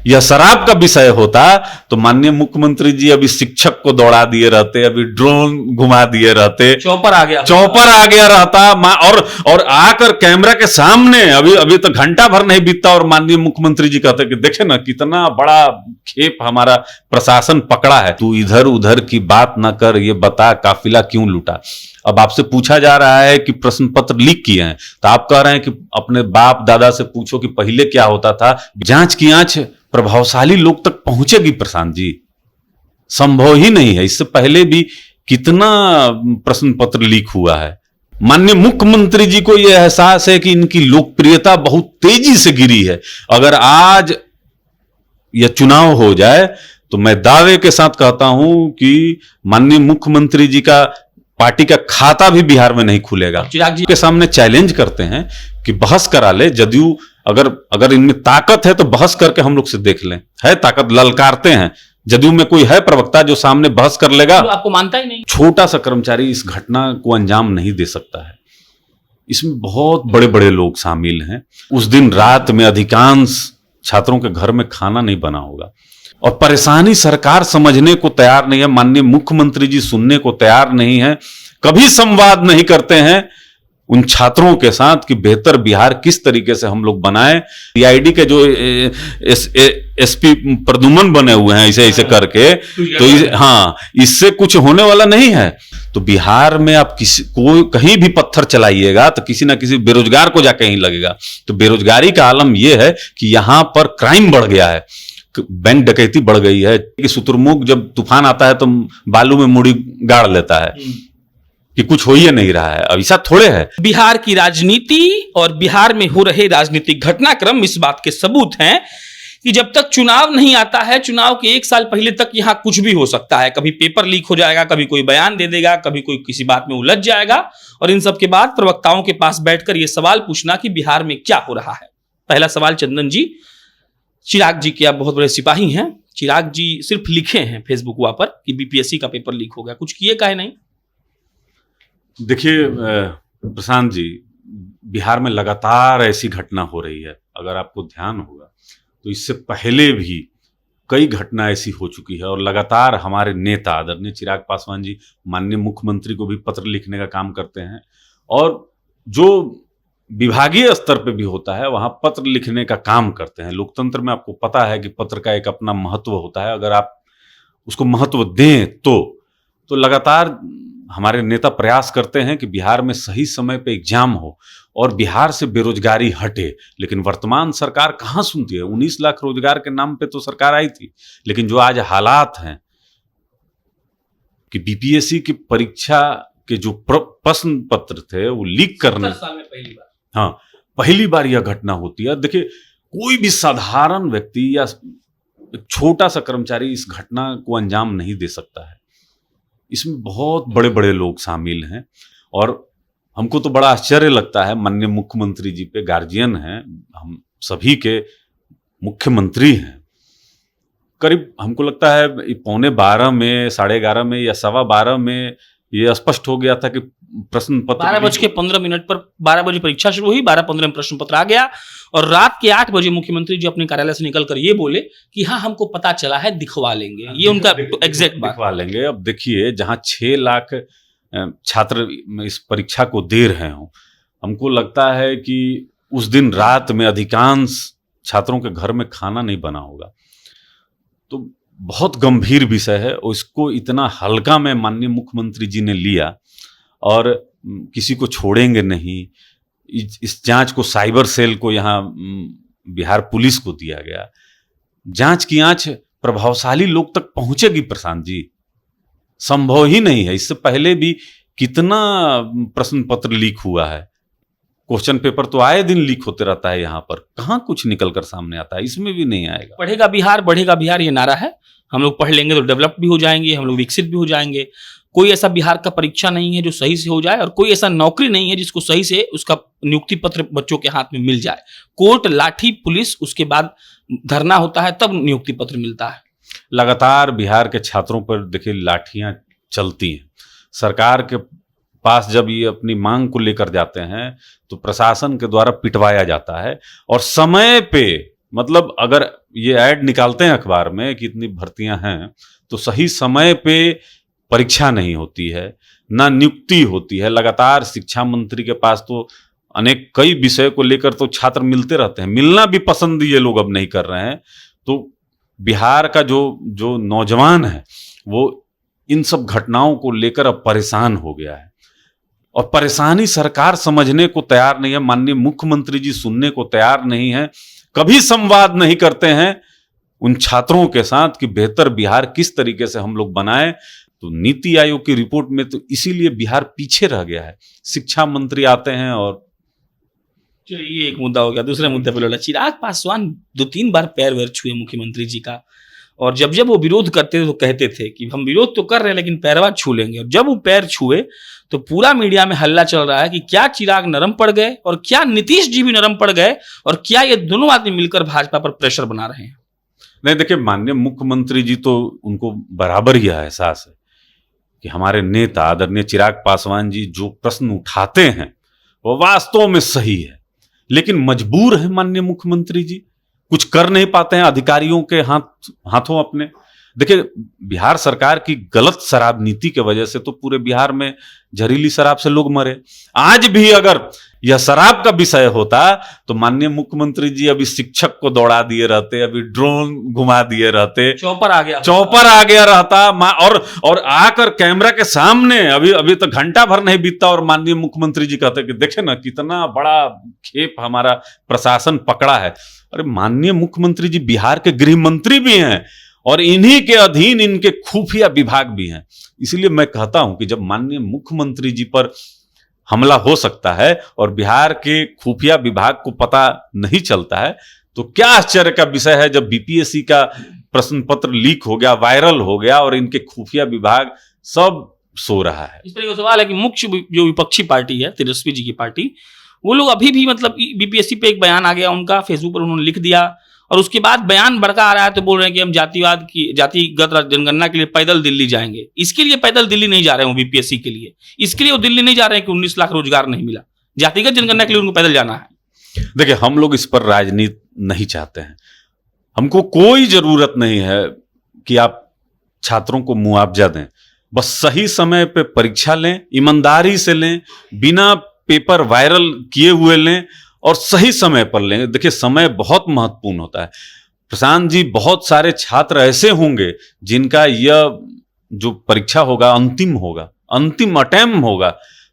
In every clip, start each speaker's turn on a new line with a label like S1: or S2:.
S1: यह शराब का विषय होता तो माननीय मुख्यमंत्री जी अभी शिक्षक को दौड़ा दिए रहते, अभी ड्रोन घुमा दिए रहते,
S2: चौपर आ गया
S1: रहता और आकर कैमरा के सामने अभी तो घंटा भर नहीं बीतता और माननीय मुख्यमंत्री जी कहते कि देखे ना कितना बड़ा खेप हमारा प्रशासन पकड़ा है, तू इधर उधर की बात ना कर, ये बता काफिला क्यों लूटा। अब आपसे पूछा जा रहा है कि प्रश्न पत्र लीक किए हैं, तो आप कह रहे हैं कि अपने बाप दादा से पूछो कि पहले क्या होता था। जांच की आंच प्रभावशाली लोग तक पहुंचेगी प्रशांत जी, संभव ही नहीं है। इससे पहले भी कितना प्रश्न पत्र लीक हुआ है। माननीय मुख्यमंत्री जी को यह एहसास है कि इनकी लोकप्रियता बहुत तेजी से गिरी है। अगर आज यह चुनाव हो जाए तो मैं दावे के साथ कहता हूं कि माननीय मुख्यमंत्री जी का पार्टी का खाता भी बिहार में नहीं खुलेगा। चिराग जी के सामने चैलेंज करते हैं कि बहस करा ले जदयू, अगर इनमें ताकत है तो बहस करके हम लोग से देख लें, है ताकत, ललकारते हैं। जदयू में कोई है प्रवक्ता जो सामने बहस कर लेगा?
S2: तो आपको मानता ही नहीं।
S1: छोटा सा कर्मचारी इस घटना को अंजाम नहीं दे सकता है, इसमें बहुत बड़े बड़े लोग शामिल हैं। उस दिन रात में अधिकांश छात्रों के घर में खाना नहीं बना होगा और परेशानी सरकार समझने को तैयार नहीं है, माननीय मुख्यमंत्री जी सुनने को तैयार नहीं है, कभी संवाद नहीं करते हैं उन छात्रों के साथ कि बेहतर बिहार किस तरीके से हम लोग बनाएं। सीआईडी के जो एसपी प्रदुमन बने हुए हैं ऐसे करके, तो हाँ, इससे कुछ होने वाला नहीं है। तो बिहार में आप कहीं भी पत्थर चलाइएगा तो किसी ना किसी बेरोजगार को जाके ही लगेगा। तो बेरोजगारी का आलम यह है कि यहां पर क्राइम बढ़ गया है, बैंक डकैती बढ़ गई है कि शुतुरमुर्ग जब तूफान आता है तो बालू में मुड़ी गाड़ लेता है कि कुछ हो ही नहीं रहा है। अब ऐसा थोड़े है।
S2: बिहार की राजनीति और बिहार में हो रहे राजनीतिक घटनाक्रम इस बात के सबूत हैं कि जब तक चुनाव नहीं आता है, चुनाव के एक साल पहले तक यहां कुछ भी हो सकता है। कभी पेपर लीक हो जाएगा, कभी कोई बयान दे देगा, कभी कोई किसी बात में उलझ जाएगा और इन सब के बाद प्रवक्ताओं के पास बैठकर यह सवाल पूछना कि बिहार में क्या हो रहा है। पहला सवाल चंदन जी, चिराग जी के आप बहुत बड़े सिपाही हैं, चिराग जी सिर्फ लिखे हैं फेसबुक पर कि बीपीएससी का पेपर लीक हो गया, कुछ किए काहे नहीं?
S1: देखिए प्रशांत जी, बिहार में लगातार ऐसी घटना हो रही है। अगर आपको ध्यान होगा तो इससे पहले भी कई घटना ऐसी हो चुकी है और लगातार हमारे नेता आदरणीय चिराग पासवान जी माननीय मुख्यमंत्री को भी पत्र लिखने का काम करते हैं और जो विभागीय स्तर पे भी होता है वहां पत्र लिखने का काम करते हैं। लोकतंत्र में आपको पता है कि पत्र का एक अपना महत्व होता है, अगर आप उसको महत्व दें तो लगातार हमारे नेता प्रयास करते हैं कि बिहार में सही समय पे एग्जाम हो और बिहार से बेरोजगारी हटे। लेकिन वर्तमान सरकार कहाँ सुनती है? 19 लाख रोजगार के नाम पे तो सरकार आई थी, लेकिन जो आज हालात हैं कि बीपीएससी की परीक्षा के जो प्रश्न पत्र थे वो लीक करने,
S2: साल में पहली बार,
S1: हाँ पहली बार यह घटना होती है। देखिए, कोई भी साधारण व्यक्ति या छोटा सा कर्मचारी इस घटना को अंजाम नहीं दे सकता है। इसमें बहुत बड़े बड़े लोग शामिल हैं और हमको तो बड़ा आश्चर्य लगता है। माननीय मुख्यमंत्री जी पे गार्जियन हैं, हम सभी के मुख्यमंत्री हैं। करीब हमको लगता है 11:15 में, 11:30 में या 12:15 में ये स्पष्ट हो गया था कि प्रश्न पत्र
S2: 12:15 पर 12 बजे परीक्षा शुरू हुई, 12:15 में प्रश्न पत्र आ गया और रात के 8 बजे मुख्यमंत्री जी अपने कार्यालय से निकलकर ये बोले कि हाँ हमको पता चला है, दिखवा लेंगे। ये उनका एग्जैक्ट बात,
S1: दिखवा लेंगे। अब देखिए, जहां 6 लाख छात्र इस परीक्षा को दे रहे हों, हमको लगता है कि उस दिन रात में अधिकांश छात्रों के घर में खाना नहीं बना होगा। तो बहुत गंभीर विषय है और इसको इतना हल्का में माननीय मुख्यमंत्री जी ने लिया और किसी को छोड़ेंगे नहीं। इस जांच को साइबर सेल को यहाँ बिहार पुलिस को दिया गया। जांच की आंच प्रभावशाली लोग तक पहुंचेगी प्रशांत जी, संभव ही नहीं है। इससे पहले भी कितना प्रश्न पत्र लीक हुआ है, क्वेश्चन पेपर तो आए दिन लीक होते रहता है। यहाँ पर कहाँ कुछ निकल कर सामने आता है, इसमें भी नहीं आएगा।
S2: पढ़ेगा बिहार बढ़ेगा बिहार, ये नारा है। हम लोग पढ़ लेंगे तो डेवलप भी हो जाएंगे, हम लोग विकसित भी हो जाएंगे। कोई ऐसा बिहार का परीक्षा नहीं है जो सही से हो जाए और कोई ऐसा नौकरी नहीं है जिसको सही से उसका नियुक्ति पत्र बच्चों के हाथ में मिल जाए। कोर्ट, लाठी, पुलिस, उसके बाद धरना होता है, तब नियुक्ति पत्र मिलता है।
S1: लगातार बिहार के छात्रों पर देखिए लाठियां चलती हैं। सरकार के पास जब ये अपनी मांग को लेकर जाते हैं तो प्रशासन के द्वारा पिटवाया जाता है और समय पे मतलब अगर ये ऐड निकालते हैं अखबार में कि इतनी भर्तियां हैं, तो सही समय पे परीक्षा नहीं होती है, ना नियुक्ति होती है। लगातार शिक्षा मंत्री के पास तो अनेक कई विषय को लेकर तो छात्र मिलते रहते हैं, मिलना भी पसंद ये लोग अब नहीं कर रहे हैं। तो बिहार का जो नौजवान है वो इन सब घटनाओं को लेकर अब परेशान हो गया है, और परेशानी सरकार समझने को तैयार नहीं है। माननीय मुख्यमंत्री जी सुनने को तैयार नहीं है, कभी संवाद नहीं करते हैं उन छात्रों के साथ कि बेहतर बिहार किस तरीके से हम लोग बनाएं। तो नीति आयोग की रिपोर्ट में तो इसीलिए बिहार पीछे रह गया है। शिक्षा मंत्री आते हैं और
S2: चलिए, ये एक मुद्दा हो गया। दूसरे मुद्दे पर लौटा, चिराग पासवान 2-3 बार पैर वैर छुए मुख्यमंत्री जी का, और जब जब वो विरोध करते थे तो कहते थे कि हम विरोध तो कर रहे हैं लेकिन पैरवा छू लेंगे। और जब वो पैर छुए तो पूरा मीडिया में हल्ला चल रहा है कि क्या चिराग नरम पड़ गए और क्या नीतीश जी भी नरम पड़ गए, और क्या ये दोनों आदमी मिलकर भाजपा पर प्रेशर बना रहे हैं।
S1: नहीं, देखिए, माननीय मुख्यमंत्री जी तो उनको बराबर यह एहसास है कि हमारे नेता आदरणीय चिराग पासवान जी जो प्रश्न उठाते हैं वो वास्तव में सही है, लेकिन मजबूर है माननीय मुख्यमंत्री जी, कुछ कर नहीं पाते हैं अधिकारियों के हाथों अपने। देखिए, बिहार सरकार की गलत शराब नीति के वजह से तो पूरे बिहार में जहरीली शराब से लोग मरे। आज भी अगर यह शराब का विषय होता तो माननीय मुख्यमंत्री जी अभी शिक्षक को दौड़ा दिए रहते, अभी ड्रोन घुमा दिए रहते, चौपर आ गया रहता, और आकर कैमरा के सामने अभी तक घंटा भर नहीं बीतता और माननीय मुख्यमंत्री जी कहते कि देखे ना कितना बड़ा खेप हमारा प्रशासन पकड़ा है। अरे माननीय मुख्यमंत्री जी बिहार के गृह मंत्री भी हैं और इन्हीं के अधीन इनके खुफिया विभाग भी हैं। इसलिए मैं कहता हूं कि जब माननीय मुख्यमंत्री जी पर हमला हो सकता है और बिहार के खुफिया विभाग को पता नहीं चलता है, तो क्या आश्चर्य का विषय है जब बीपीएससी का प्रश्न पत्र लीक हो गया, वायरल हो गया और इनके खुफिया विभाग सब सो रहा है।
S2: इस तरह का सवाल है कि मुख्य जो विपक्षी पार्टी है तेजस्वी जी की पार्टी, वो लोग अभी भी मतलब बीपीएससी पे एक बयान आ गया उनका, फेसबुक पर उन्होंने लिख दिया, और उसके बाद बयान भड़का आ रहा है तो बोल रहे हैं कि हम जातिगत जनगणना के लिए पैदल दिल्ली जाएंगे। इसके लिए पैदल दिल्ली नहीं जा रहे हैं बीपीएससी के लिए, इसके लिए वो दिल्ली नहीं जा रहे हैं कि 19 लाख रोजगार नहीं मिला, जातिगत जनगणना के लिए उनको पैदल जाना है।
S1: देखिए, हम लोग इस पर राजनीति नहीं चाहते हैं, हमको कोई जरूरत नहीं है कि आप छात्रों को मुआवजा दें, बस सही समय पे परीक्षा लें, ईमानदारी से लें, बिना पेपर वायरल किए हुए लें और सही समय पर लें। देखिए, समय बहुत महत्वपूर्ण होता है प्रशांत जी। बहुत सारे छात्र ऐसे होंगे जिनका यह जो परीक्षा होगा अंतिम अटेम्प्ट होगा,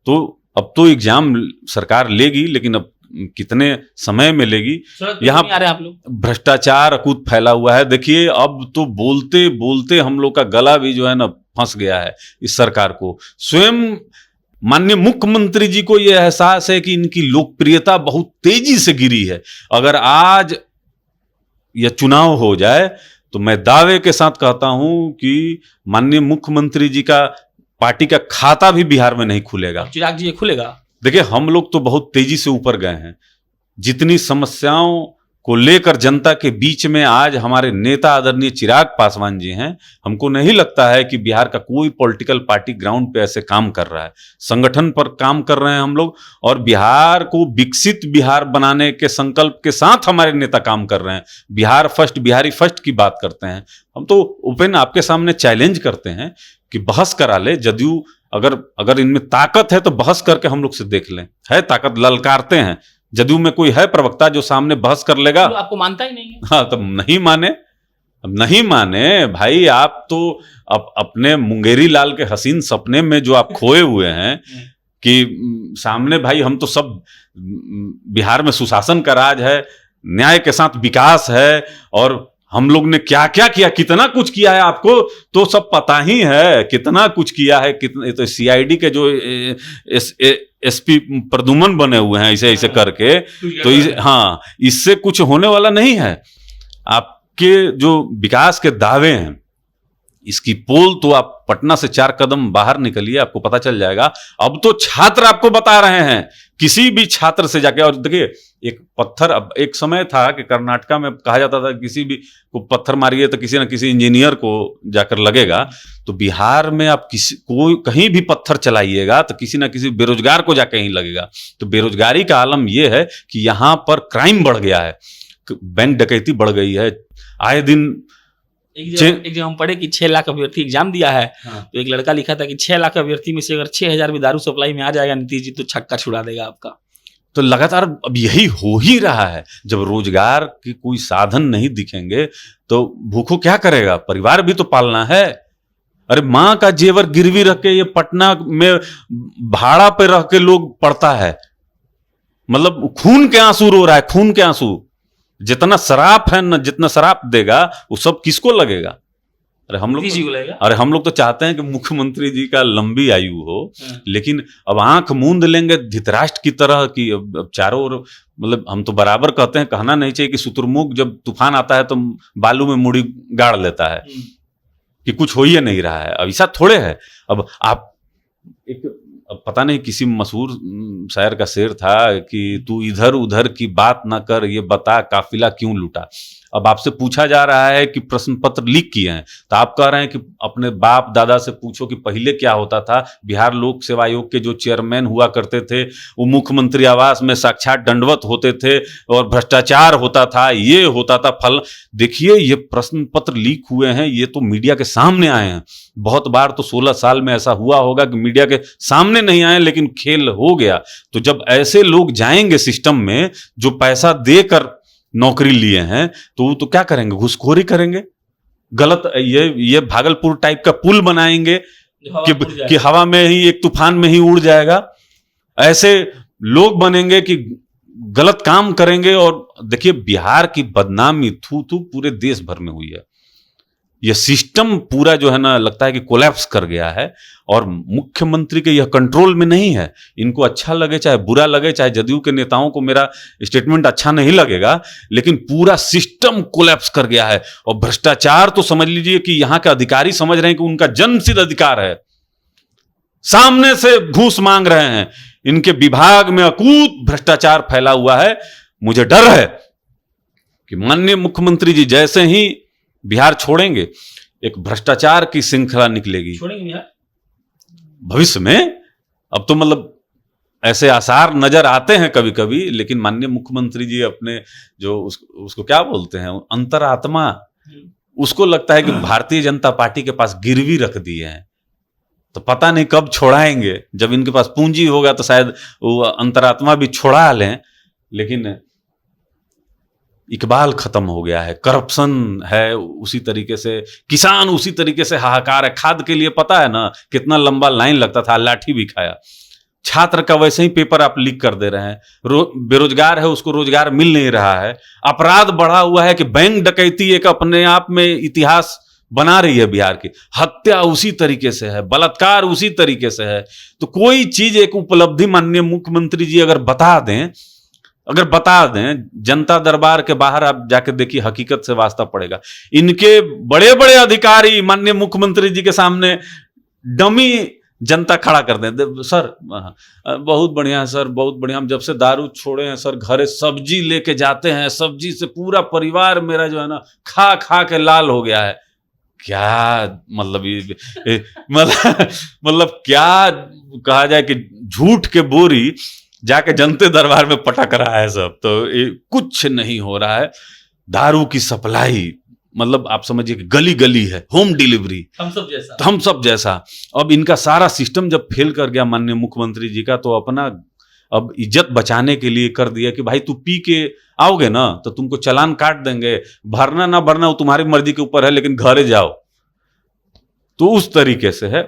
S1: तो अब तो एग्जाम सरकार लेगी, लेकिन अब कितने समय में लेगी। यहाँ
S2: आप लोग
S1: भ्रष्टाचार अकूत फैला हुआ है। देखिए, अब तो बोलते बोलते हम लोग का गला भी जो है ना फंस गया है इस सरकार को। स्वयं माननीय मुख्यमंत्री जी को यह एहसास है कि इनकी लोकप्रियता बहुत तेजी से गिरी है। अगर आज यह चुनाव हो जाए तो मैं दावे के साथ कहता हूं कि माननीय मुख्यमंत्री जी का पार्टी का खाता भी बिहार में नहीं खुलेगा।
S2: चिराग जी, ये खुलेगा?
S1: देखिए, हम लोग तो बहुत तेजी से ऊपर गए हैं। जितनी समस्याओं को लेकर जनता के बीच में आज हमारे नेता आदरणीय चिराग पासवान जी हैं, हमको नहीं लगता है कि बिहार का कोई पॉलिटिकल पार्टी ग्राउंड पे ऐसे काम कर रहा है। संगठन पर काम कर रहे हैं हम लोग, और बिहार को विकसित बिहार बनाने के संकल्प के साथ हमारे नेता काम कर रहे हैं। बिहार फर्स्ट, बिहारी फर्स्ट की बात करते हैं हम तो। ओपन आपके सामने चैलेंज करते हैं कि बहस करा ले जदयू, अगर इनमें ताकत है तो बहस करके हम लोग से देख लें। है ताकत, ललकारते हैं। जदयू में कोई है प्रवक्ता जो सामने बहस कर लेगा?
S2: तो आपको मानता ही नहीं है।
S1: हाँ, तो नहीं माने भाई। आप तो अपने मुंगेरी लाल के हसीन सपने में जो आप खोए हुए हैं कि सामने भाई हम तो सब बिहार में सुशासन का राज है, न्याय के साथ विकास है, और हम लोग ने क्या क्या किया, कितना कुछ किया है, आपको तो सब पता ही है कितना कुछ किया है। कितना तो सीआईडी के जो एसपी प्रदुमन बने हुए हैं ऐसे करके, तो हाँ, इससे कुछ होने वाला नहीं है। आपके जो विकास के दावे हैं, इसकी पोल तो आप पटना से 4 कदम बाहर निकलिए, आपको पता चल जाएगा। अब तो छात्र आपको बता रहे हैं, किसी भी छात्र से जाके। और देखिए, एक पत्थर, अब एक समय था कि कर्नाटका में कहा जाता था किसी भी को पत्थर मारिए तो किसी न किसी इंजीनियर को जाकर लगेगा। तो बिहार में आप कहीं भी पत्थर चलाइएगा तो किसी न किसी बेरोजगार को जाके ही लगेगा। तो बेरोजगारी का आलम यह है कि यहां पर क्राइम बढ़ गया है। बैंक डकैती बढ़ गई है, आए दिन
S2: एक जगह हम पढ़े कि 6 लाख अभ्यर्थी एग्जाम दिया है। तो एक लड़का लिखा था कि 6 लाख अभ्यर्थी में से अगर 6,000 भी दारू सप्लाई में आ जाएगा नीतीश जी तो छक्का छुड़ा देगा आपका।
S1: तो लगातार अब यही हो ही रहा है। जब रोजगार की कोई साधन नहीं दिखेंगे तो भूखों क्या करेगा, परिवार भी तो पालना है। अरे माँ का जेवर गिरवी रख के ये पटना में भाड़ा पे रह के लोग पढ़ता है, मतलब खून के आंसू रो रहा है, खून के आंसू। जितना शराब है ना, जितना शराब देगा वो सब किसको लगेगा? अरे हम लोग तो चाहते हैं कि मुख्यमंत्री जी का लंबी आयु हो, लेकिन अब आंख मूंद लेंगे धृतराष्ट्र की तरह कि अब चारों ओर, मतलब हम तो बराबर कहते हैं, कहना नहीं चाहिए कि शुतुरमुर्ग जब तूफान आता है तो बालू में मुड़ी गाड़ लेता है कि कुछ हो ही नहीं रहा है। अब ऐसा थोड़े है। अब आप अब पता नहीं किसी मशहूर शायर का शेर था कि तू इधर उधर की बात ना कर, ये बता काफिला क्यों लूटा। अब आपसे पूछा जा रहा है कि प्रश्न पत्र लीक किए हैं, तो आप कह रहे हैं कि अपने बाप दादा से पूछो कि पहले क्या होता था। बिहार लोक सेवा आयोग के जो चेयरमैन हुआ करते थे वो मुख्यमंत्री आवास में साक्षात दंडवत होते थे और भ्रष्टाचार होता था, ये होता था फल। देखिए ये प्रश्न पत्र लीक हुए हैं, ये तो मीडिया के सामने आए हैं। बहुत बार तो 16 साल में ऐसा हुआ होगा कि मीडिया के सामने नहीं आए, लेकिन खेल हो गया। तो जब ऐसे लोग जाएंगे सिस्टम में जो पैसा देकर नौकरी लिए हैं, तो वो तो क्या करेंगे, घुसखोरी करेंगे। गलत ये भागलपुर टाइप का पुल बनाएंगे कि हवा में ही, एक तूफान में ही उड़ जाएगा। ऐसे लोग बनेंगे कि गलत काम करेंगे। और देखिए बिहार की बदनामी थू पूरे देश भर में हुई है। यह सिस्टम पूरा जो है ना, लगता है कि कोलैप्स कर गया है और मुख्यमंत्री के यह कंट्रोल में नहीं है। इनको अच्छा लगे चाहे बुरा लगे, चाहे जदयू के नेताओं को मेरा स्टेटमेंट अच्छा नहीं लगेगा, लेकिन पूरा सिस्टम कोलैप्स कर गया है। और भ्रष्टाचार तो समझ लीजिए कि यहां के अधिकारी समझ रहे हैं कि उनका जन्मसिद्ध अधिकार है, सामने से घूस मांग रहे हैं। इनके विभाग में अकूत भ्रष्टाचार फैला हुआ है। मुझे डर है कि माननीय मुख्यमंत्री जी जैसे ही बिहार छोड़ेंगे, एक भ्रष्टाचार की श्रृंखला निकलेगी।
S2: छोड़ेंगे बिहार
S1: भविष्य में? अब तो मतलब ऐसे आसार नजर आते हैं कभी कभी, लेकिन माननीय मुख्यमंत्री जी अपने जो उसको क्या बोलते हैं, अंतरात्मा, उसको लगता है कि भारतीय जनता पार्टी के पास गिरवी रख दिए हैं। तो पता नहीं कब छोड़ाएंगे। जब इनके पास पूंजी होगा तो शायद वो अंतरात्मा भी छोड़ा लें। लेकिन इकबाल खत्म हो गया है, करप्शन है उसी तरीके से, किसान उसी तरीके से हाहाकार है। खाद के लिए पता है ना कितना लंबा लाइन लगता था, लाठी भी खाया। छात्र का वैसे ही पेपर आप लीक कर दे रहे हैं। बेरोजगार है उसको रोजगार मिल नहीं रहा है। अपराध बढ़ा हुआ है कि बैंक डकैती एक अपने आप में इतिहास बना रही है बिहार की। हत्या उसी तरीके से है, बलात्कार उसी तरीके से है। तो कोई चीज एक उपलब्धि माननीय मुख्यमंत्री जी अगर बता दें, जनता दरबार के बाहर आप जाके देखिए, हकीकत से वास्ता पड़ेगा। इनके बड़े बड़े अधिकारी माननीय मुख्यमंत्री जी के सामने डमी जनता खड़ा कर दें। सर बहुत बढ़िया है सर, बहुत बढ़िया, हम जब से दारू छोड़े हैं सर, घरे सब्जी लेके जाते हैं, सब्जी से पूरा परिवार मेरा जो है ना खा खा के लाल हो गया है। क्या मतलब क्या कहा जाए कि झूठ के बोरी जाके जनते दरबार में पटक रहा है सब। तो कुछ नहीं हो रहा है। दारू की सप्लाई मतलब आप समझिए कि गली गली है, होम डिलीवरी, हम सब जैसा। अब इनका सारा सिस्टम जब फेल कर गया माननीय मुख्यमंत्री जी का, तो अपना अब इज्जत बचाने के लिए कर दिया कि भाई तू पी के आओगे ना तो तुमको चालान काट देंगे, भरना ना भरना वो तुम्हारी मर्जी के ऊपर है, लेकिन घरे जाओ। तो उस तरीके से है।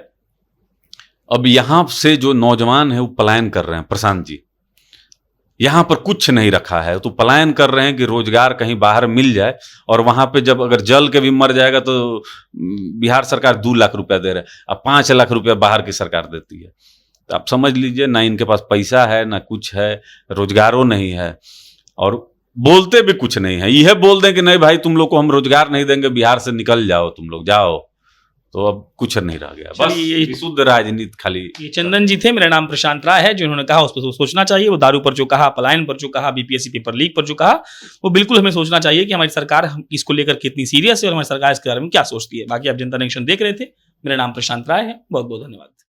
S1: अब यहां से जो नौजवान है वो पलायन कर रहे हैं। प्रशांत जी, यहां पर कुछ नहीं रखा है, तो पलायन कर रहे हैं कि रोजगार कहीं बाहर मिल जाए। और वहां पे जब अगर जल के भी मर जाएगा तो बिहार सरकार 2 लाख रुपया दे रहे हैं, अब 5 लाख रुपया बाहर की सरकार देती है। तो आप समझ लीजिए ना इनके पास पैसा है ना कुछ है, रोजगारों नहीं है और बोलते भी कुछ नहीं है। यह बोल दें कि नहीं भाई तुम लोग को हम रोजगार नहीं देंगे, बिहार से निकल जाओ, तुम लोग जाओ। तो अब कुछ नहीं रह गया, बस ये शुद्ध राजनीति खाली।
S2: ये चंदन जी थे, मेरा नाम प्रशांत राय है, जिन्होंने कहा उस पर सोचना चाहिए। वो दारू पर जो कहा, पलायन पर जो कहा, बीपीएससी पेपर लीक पर जो कहा, वो बिल्कुल हमें सोचना चाहिए कि हमारी सरकार इसको लेकर कितनी सीरियस है और हमारी सरकार इसके बारे में क्या सोचती है। बाकी आप जनता नेशन देख रहे थे। मेरा नाम प्रशांत राय है। बहुत बहुत धन्यवाद।